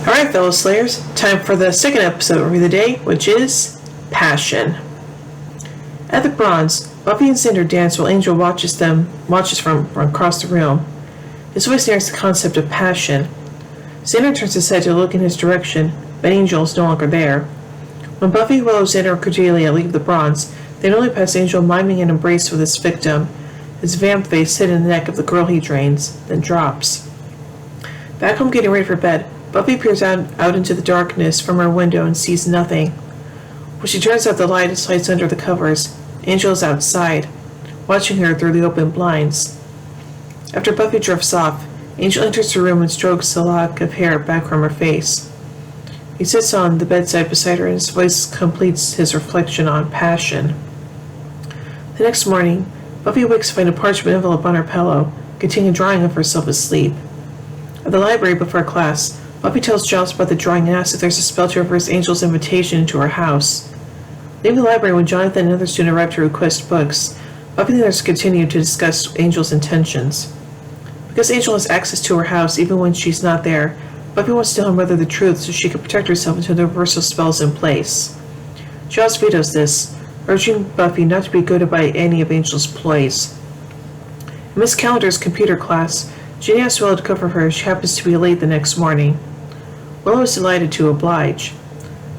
Alright, fellow Slayers, time for the second episode of the day, which is Passion. At the Bronze, Buffy and Xander dance while Angel watches from across the room. His voice narrates the concept of passion. Xander turns his head to look in his direction, but Angel is no longer there. When Buffy, Willow, Xander, and Cordelia leave the Bronze, they only pass Angel miming an embrace with his victim, his vamp face hit in the neck of the girl he drains, then drops. Back home getting ready for bed, Buffy peers out into the darkness from her window and sees nothing. When she turns out the light, it hides under the covers. Angel is outside, watching her through the open blinds. After Buffy drifts off, Angel enters the room and strokes a lock of hair back from her face. He sits on the bedside beside her and his voice completes his reflection on passion. The next morning, Buffy wakes to find a parchment envelope on her pillow, containing a drawing of herself asleep. At the library before class, Buffy tells Giles about the drawing and asks if there's a spell to reverse Angel's invitation into her house. Leaving the library when Jonathan and another student arrive to request books, Buffy and the others continue to discuss Angel's intentions. Because Angel has access to her house even when she's not there, Buffy wants to tell her mother the truth so she can protect herself until the reversal spell is in place. Giles vetoes this, urging Buffy not to be goaded by any of Angel's ploys. In Miss Calendar's computer class, Jenny asks Willow to cover her as she happens to be late the next morning. Willow is delighted to oblige.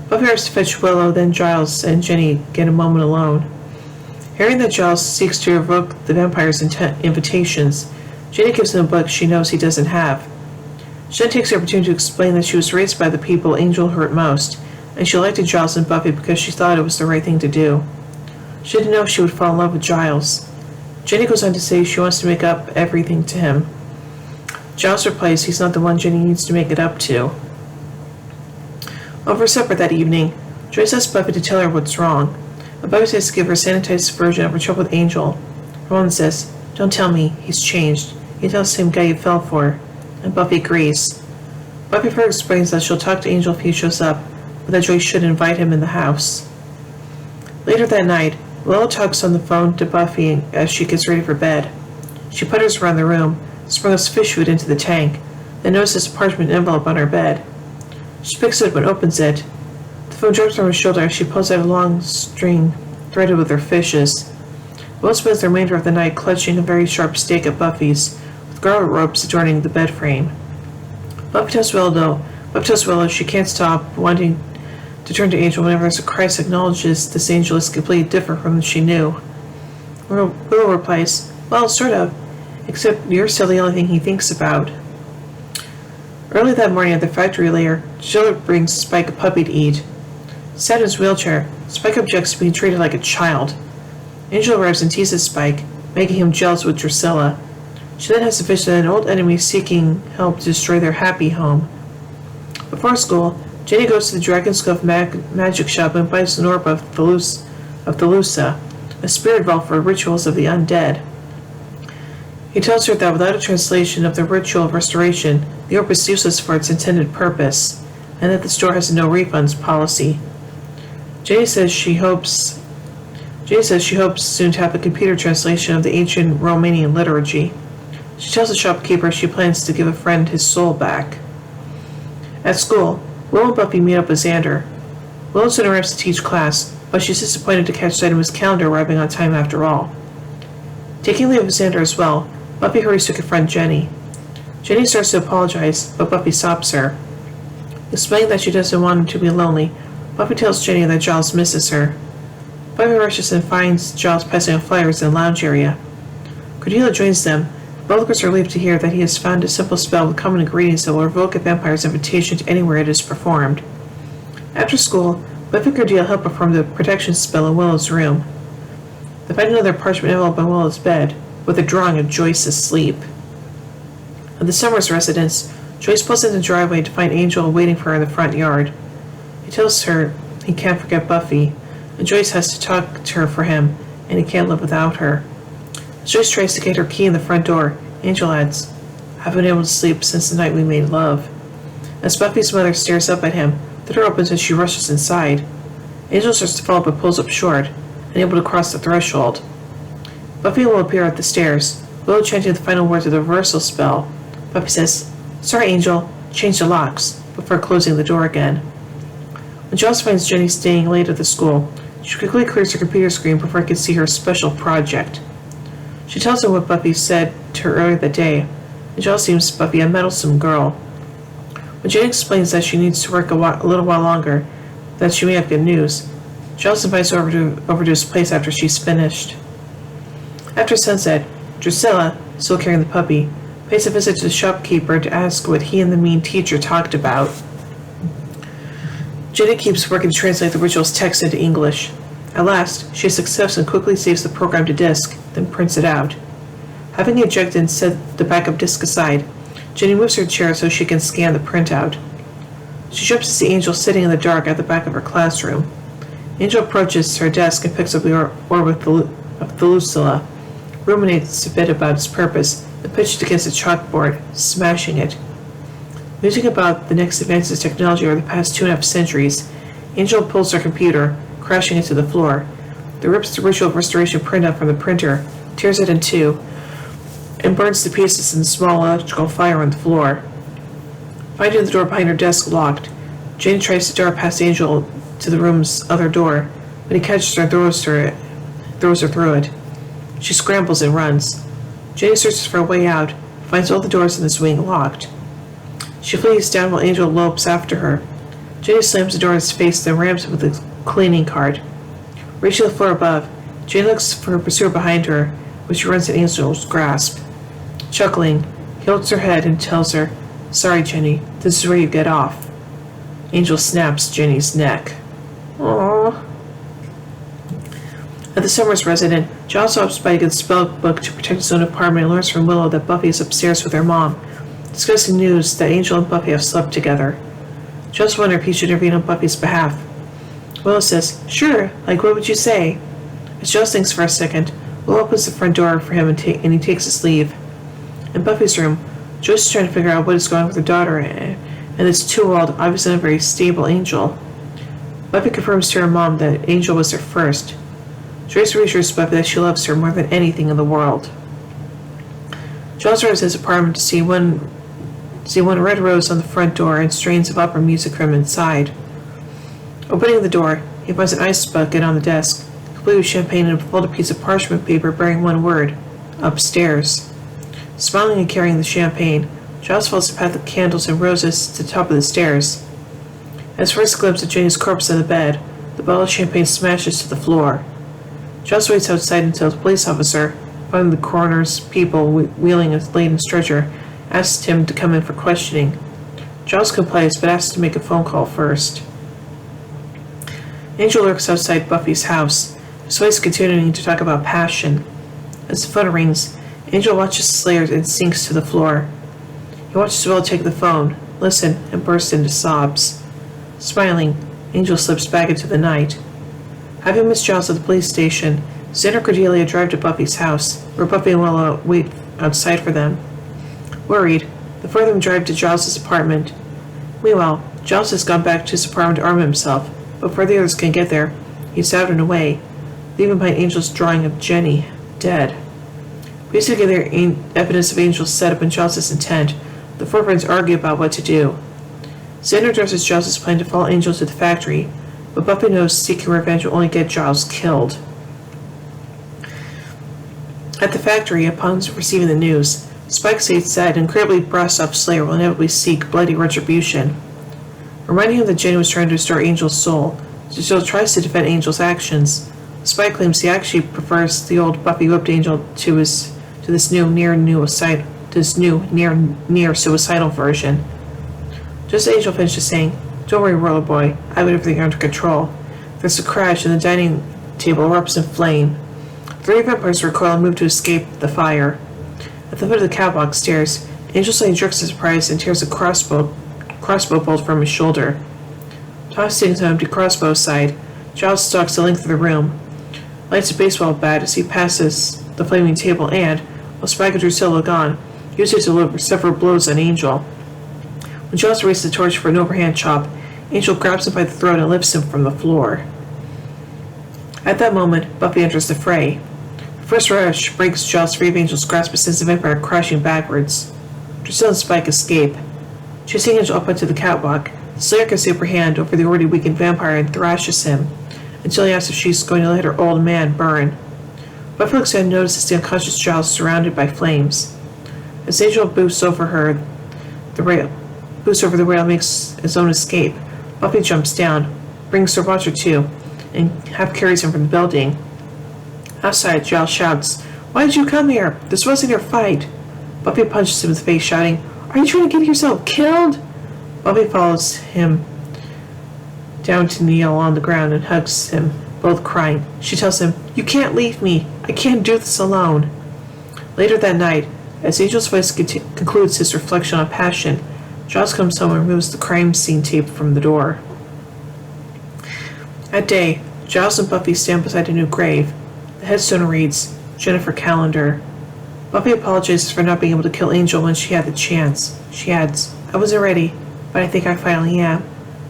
Buffy hurries to fetch Willow, then Giles and Jenny get a moment alone. Hearing that Giles seeks to revoke the vampire's invitations, Jenny gives him a book she knows he doesn't have. She then takes the opportunity to explain that she was raised by the people Angel hurt most, and she elected Giles and Buffy because she thought it was the right thing to do. She didn't know she would fall in love with Giles. Jenny goes on to say she wants to make up everything to him. Giles replies he's not the one Jenny needs to make it up to. Over supper that evening, Joyce asks Buffy to tell her what's wrong, and Buffy says to give her a sanitized version of her trouble with Angel. Rowan says, "Don't tell me, he's changed. He's not the same guy you fell for," and Buffy agrees. Buffy further explains that she'll talk to Angel if he shows up, but that Joyce should invite him in the house. Later that night, Willow talks on the phone to Buffy as she gets ready for bed. She putters around the room, sprinkles fish food into the tank, then notices a parchment envelope on her bed. She picks it up and opens it. The phone drops from her shoulder as she pulls out a long string threaded with her fishes. Willow spends the remainder of the night clutching a very sharp stake at Buffy's, with garlic ropes adorning the bed frame. Buffy tells Willow she can't stop wanting to turn to Angel whenever there's a crisis acknowledges this angel is completely different from what she knew. Willow replies, "Well, sort of, except you're still the only thing he thinks about." Early that morning at the factory lair, Jill brings Spike a puppy to eat. Sat in his wheelchair, Spike objects to being treated like a child. Angel arrives and teases Spike, making him jealous with Drusilla. She then has a vision of an old enemy seeking help to destroy their happy home. Before school, Jenny goes to the Dragon's Cove magic shop and buys an orb of Thalusa, a spirit vault for rituals of the undead. He tells her that without a translation of the ritual of restoration, the orb is useless for its intended purpose, and that the store has a no refunds policy. Jenny says she hopes soon to have a computer translation of the ancient Romanian liturgy. She tells the shopkeeper she plans to give a friend his soul back. At school, Willow and Buffy meet up with Xander. Willow soon arrives to teach class, but she's disappointed to catch sight of Miss Calendar arriving on time after all. Taking leave of Xander as well, Buffy hurries to confront Jenny. Jenny starts to apologize, but Buffy stops her. Explaining that she doesn't want him to be lonely, Buffy tells Jenny that Giles misses her. Buffy rushes and finds Giles passing out flyers in the lounge area. Cordelia joins them. Both girls are relieved to hear that he has found a simple spell with common ingredients that will revoke a vampire's invitation to anywhere it is performed. After school, Buffy and Cordelia help perform the protection spell in Willow's room. They find another parchment envelope on Willow's bed, with a drawing of Joyce asleep. At the Summers residence, Joyce pulls into the driveway to find Angel waiting for her in the front yard. He tells her he can't forget Buffy, and Joyce has to talk to her for him, and he can't live without her. As Joyce tries to get her key in the front door, Angel adds, "I've been able to sleep since the night we made love." As Buffy's mother stares up at him, the door opens and she rushes inside. Angel starts to follow but pulls up short, unable to cross the threshold. Buffy will appear at the stairs, Willow chanting the final words of the reversal spell. Buffy says, "Sorry, Angel, change the locks." before closing the door again. When Giles finds Jenny staying late at the school, she quickly clears her computer screen before he can see her special project. She tells him what Buffy said to her earlier that day, and Giles seems Buffy a meddlesome girl. When Jenny explains that she needs to work a little while longer, that she may have good news, Giles invites her over to his place after she's finished. After sunset, Drusilla, still carrying the puppy, pays a visit to the shopkeeper to ask what he and the mean teacher talked about. Jenny keeps working to translate the ritual's text into English. At last, she has success and quickly saves the program to disk, then prints it out. Having ejected and set the backup disk aside, Jenny moves her chair so she can scan the printout. She jumps to see Angel sitting in the dark at the back of her classroom. Angel approaches her desk and picks up the orb of Lucilla, ruminates a bit about its purpose, and pitches it against the chalkboard, smashing it. Musing about the next advances in technology over the past 2.5 centuries, Angel pulls her computer, crashing into the floor. Then rips the ritual restoration printout from the printer, tears it in two, and burns to pieces in the small electrical fire on the floor. Finding the door behind her desk locked, Jane tries to dart past Angel to the room's other door, but he catches her and throws her through it. She scrambles and runs. Jane searches for a way out, finds all the doors in this wing locked. She flees down while Angel lopes after her. Jane slams the door in his face, then rams him with a cleaning cart. Reaching the floor above, Jane looks for her pursuer behind her, which runs in Angel's grasp. Chuckling, he holds her head and tells her, "Sorry, Jenny, this is where you get off." Angel snaps Jenny's neck. Aww. At the Summers residence, Giles stops by a good spell book to protect his own apartment and learns from Willow that Buffy is upstairs with her mom, discussing news that Angel and Buffy have slept together. Giles wonders if he should intervene on Buffy's behalf. Willow says, "Sure, like what would you say?" As Giles thinks for a second, Willow opens the front door for him and he takes his leave. In Buffy's room, Joyce is trying to figure out what is going on with her daughter and this too-old, obviously not very stable Angel. Buffy confirms to her mom that Angel was their first. Joyce reassures Buffy that she loves her more than anything in the world. Giles arrives at his apartment to see one red rose on the front door and strains of opera music from inside. Opening the door, he finds an ice bucket on the desk, complete with champagne and a folded piece of parchment paper bearing one word: upstairs. Smiling and carrying the champagne, Giles follows the path of candles and roses to the top of the stairs. At his first glimpse of Jane's corpse on the bed, the bottle of champagne smashes to the floor. Giles waits outside until the police officer, finding the coroner's people wheeling a laden stretcher, asks him to come in for questioning. Giles complies, but asks to make a phone call first. Angel lurks outside Buffy's house, his voice continuing to talk about passion. As the phone rings, Angel watches the Slayers and sinks to the floor. He watches Will take the phone, listen, and burst into sobs. Smiling, Angel slips back into the night. Having missed Giles at the police station, Xander and Cordelia drive to Buffy's house, where Buffy and Willow wait outside for them. Worried, the four of them drive to Giles' apartment. Meanwhile, Giles has gone back to his apartment to arm himself, but before the others can get there, he's out and away, leaving behind Angel's drawing of Jenny, dead. Piecing together evidence of Angel's setup and Giles' intent, the four friends argue about what to do. Xander addresses Giles' plan to follow Angel to the factory, but Buffy knows seeking revenge will only get Giles killed. At the factory, upon receiving the news, Spike states that an incredibly brassed-up Slayer will inevitably seek bloody retribution. Reminding him that Jenny was trying to restore Angel's soul, Jill tries to defend Angel's actions. Spike claims he actually prefers the old Buffy whipped Angel to this new near suicidal version. Just as Angel finishes saying, "Don't worry, Roller Boy, I have everything under control," there's a crash and the dining table erupts in flame. Three vampires recoil and move to escape the fire. At the foot of the catwalk stairs, Angel suddenly jerks in surprise and tears a crossbow bolt from his shoulder. Tossing his empty crossbow aside, Giles stalks the length of the room, lights a baseball bat as he passes the flaming table and, while Spike and Drusilla look on, uses to deliver several blows on Angel. When Giles raises the torch for an overhand chop, Angel grabs him by the throat and lifts him from the floor. At that moment, Buffy enters the fray. Her first rush breaks Giles free of Angel's grasp and sends the vampire crashing backwards. Drusilla and Spike escape. Chasing Angel up onto the catwalk, the Slayer gets the upper hand over the already weakened vampire and thrashes him until he asks if she's going to let her old man burn. Buffy looks and notices the unconscious Giles surrounded by flames. As Angel boosts over the rail, makes his own escape. Buffy jumps down, brings Sir Walter to, and half carries him from the building. Outside, Giles shouts, "Why did you come here? This wasn't your fight." Buffy punches him in the face, shouting, "Are you trying to get yourself killed?" Buffy follows him down to kneel on the ground and hugs him, both crying. She tells him, "You can't leave me. I can't do this alone." Later that night, as Angel's voice concludes his reflection on passion, Giles comes home and removes the crime scene tape from the door. That day, Giles and Buffy stand beside a new grave. The headstone reads, Jennifer Callender. Buffy apologizes for not being able to kill Angel when she had the chance. She adds, "I wasn't ready, but I think I finally am.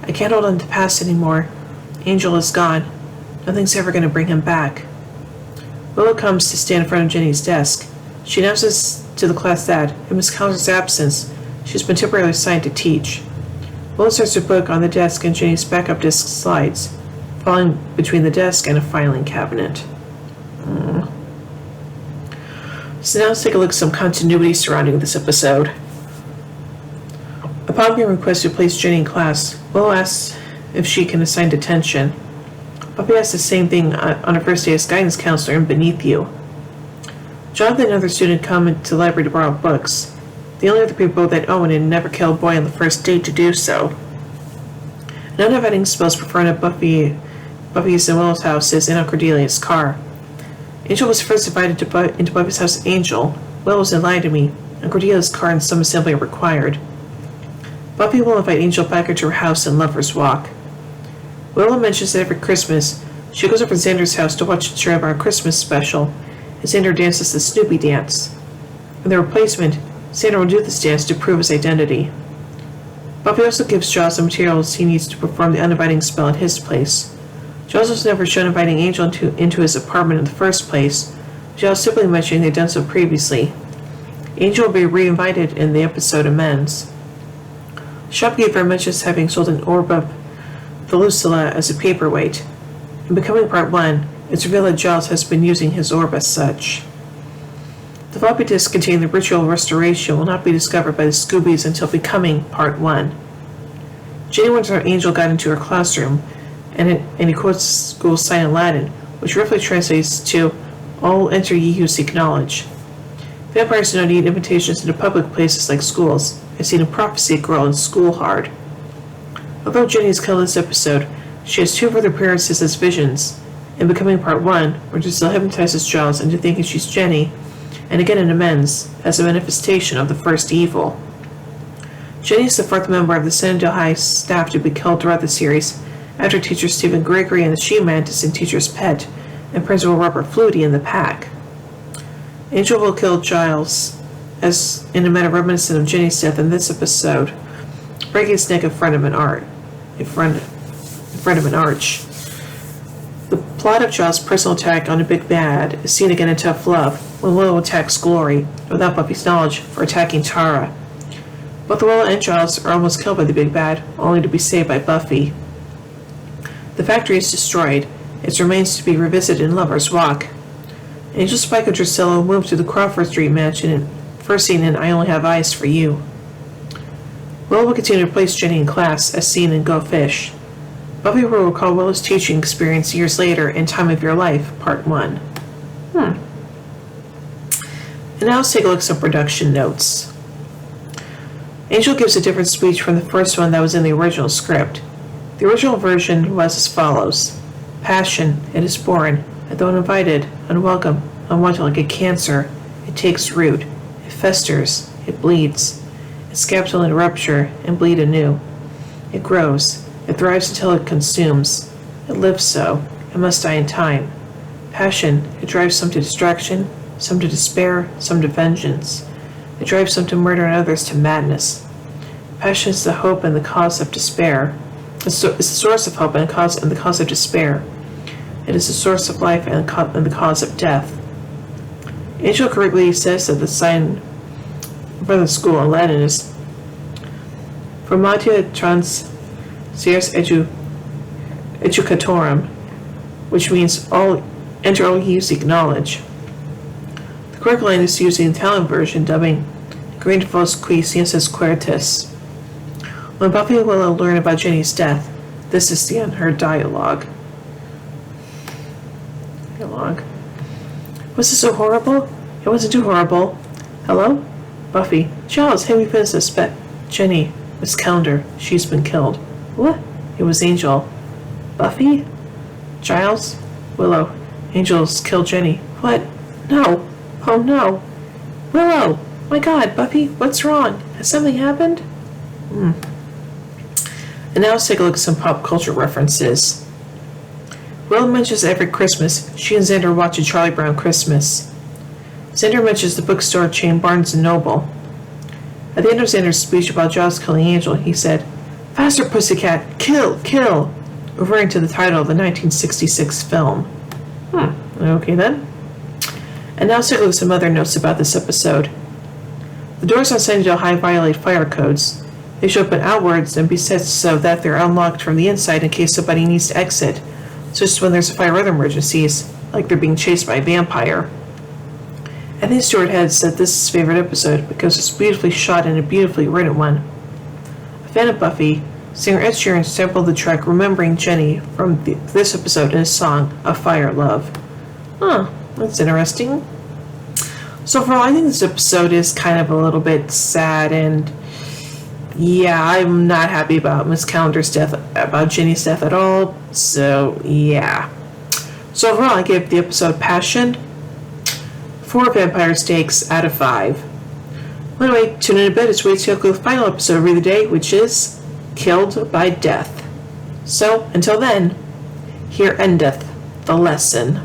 I can't hold on to the past anymore. Angel is gone. Nothing's ever going to bring him back." Willow comes to stand in front of Jenny's desk. She announces to the class that, in Miss Callender's absence, she's been temporarily assigned to teach. Willow starts her book on the desk and Jenny's backup disk slides, falling between the desk and a filing cabinet. So now let's take a look at some continuity surrounding this episode. Upon being requested to place Jenny in class, Willow asks if she can assign detention. Buffy asks the same thing on her first day as guidance counselor in Beneath You. Jonathan and another student come into the library to borrow books. The only other people that Owen had never killed a boy on the first date to do so. None of hiding spells performed at Buffy's and Willow's houses in Cordelia's car. Angel was first invited into Buffy's house as Angel. Willow was in Lie to Me, and Cordelia's car and some assembly are required. Buffy will invite Angel back into her house in Lover's Walk. Willow mentions that every Christmas, she goes over to Xander's house to watch the Cherry Bar Christmas special, and Xander dances the Snoopy dance. In the replacement, Xander will do this dance to prove his identity. Buffy also gives Giles the materials he needs to perform the uninviting spell at his place. Giles was never shown inviting Angel into his apartment in the first place. Giles simply mentioning they'd done so previously. Angel will be re-invited in the episode Amends. The shopkeeper mentions having sold an orb of Velusilla as a paperweight. In Becoming Part 1, it's revealed that Giles has been using his orb as such. The floppy disk containing the ritual restoration will not be discovered by the Scoobies until Becoming Part 1. Jenny wonders how Angel got into her classroom, and he quotes the school's sign in Latin, which roughly translates to, "All enter ye who seek knowledge." Vampires do not need invitations into public places like schools, as seen in Prophecy Girl and School Hard. Although Jenny is killed this episode, she has two further appearances as visions, in Becoming Part 1, where Giselle hypnotizes Giles into thinking she's Jenny, and again in Amends, as a manifestation of the first evil. Jenny is the fourth member of the Sunnydale High staff to be killed throughout the series, after teacher Stephen Gregory and the She-Mantis in Teacher's Pet, and Principal Robert Flutie in The Pack. Angel will kill Giles, as in a manner reminiscent of Jenny's death in this episode, breaking his neck in front of an arch. The plot of Giles' personal attack on a Big Bad is seen again in Tough Love, when Willow attacks Glory, without Buffy's knowledge, for attacking Tara. Both Willow and Giles are almost killed by the Big Bad, only to be saved by Buffy. The factory is destroyed. Its remains to be revisited in Lover's Walk. Angel, Spike, and Drusilla move to the Crawford Street mansion, first seen in I Only Have Eyes for You. Willow will continue to replace Jenny in class, as seen in Go Fish. Buffy will recall Willow's teaching experience years later in Time of Your Life, Part 1. And now let's take a look at some production notes. Angel gives a different speech from the first one that was in the original script. The original version was as follows. Passion, it is born, and though uninvited, unwelcome, unwanted like a cancer, it takes root, it festers, it bleeds, it scabs will rupture and bleed anew. It grows, it thrives until it consumes, it lives so, it must die in time. Passion, it drives some to distraction, some to despair, some to vengeance. It drives some to murder and others to madness. Passion is the hope and the cause of despair. It's the source of hope and the cause of despair. It is the source of life and the cause of death. Angel correctly says that the sign for the school in Latin is Formatia trans seres educatorum, which means enter all you seek knowledge. The correct line is used in the Italian version, dubbing Green vos qui sciences quertus. When Buffy and Willow learn about Jenny's death, this is the unheard dialogue. Was this so horrible? It wasn't too horrible. Hello? Buffy. Giles, hey, we finished this bet. Jenny. Miss Calendar. She's been killed. What? It was Angel. Buffy? Giles? Willow. Angel's killed Jenny. What? No. Oh no. Willow! My God, Buffy, what's wrong? Has something happened? And now let's take a look at some pop culture references. Willow mentions every Christmas she and Xander watch a Charlie Brown Christmas. Xander mentions the bookstore chain Barnes & Noble. At the end of Xander's speech about Giles killing Angel, he said, "Faster, pussycat! Kill! Kill!" referring to the title of the 1966 film. Okay then. And now let's take a look at some other notes about this episode. The doors on Sunnydale High violate fire codes. They should open outwards and be set so that they're unlocked from the inside in case somebody needs to exit, such as when there's a fire or other emergencies, like they're being chased by a vampire. Anthony Stewart Head said this is his favorite episode because it's beautifully shot and a beautifully written one. A fan of Buffy, singer Ed Sheeran sampled the track Remembering Jenny from this episode in his song A Fire Love. That's interesting. So overall, I think this episode is kind of a little bit sad, and yeah, I'm not happy about Miss Calendar's death, about Jenny's death at all, so yeah. So overall, I give the episode Passion 4 vampire steaks out of 5. Well, anyway, tune in a bit as we take the final episode of Read the Day, which is Killed by Death. So, until then, here endeth the lesson.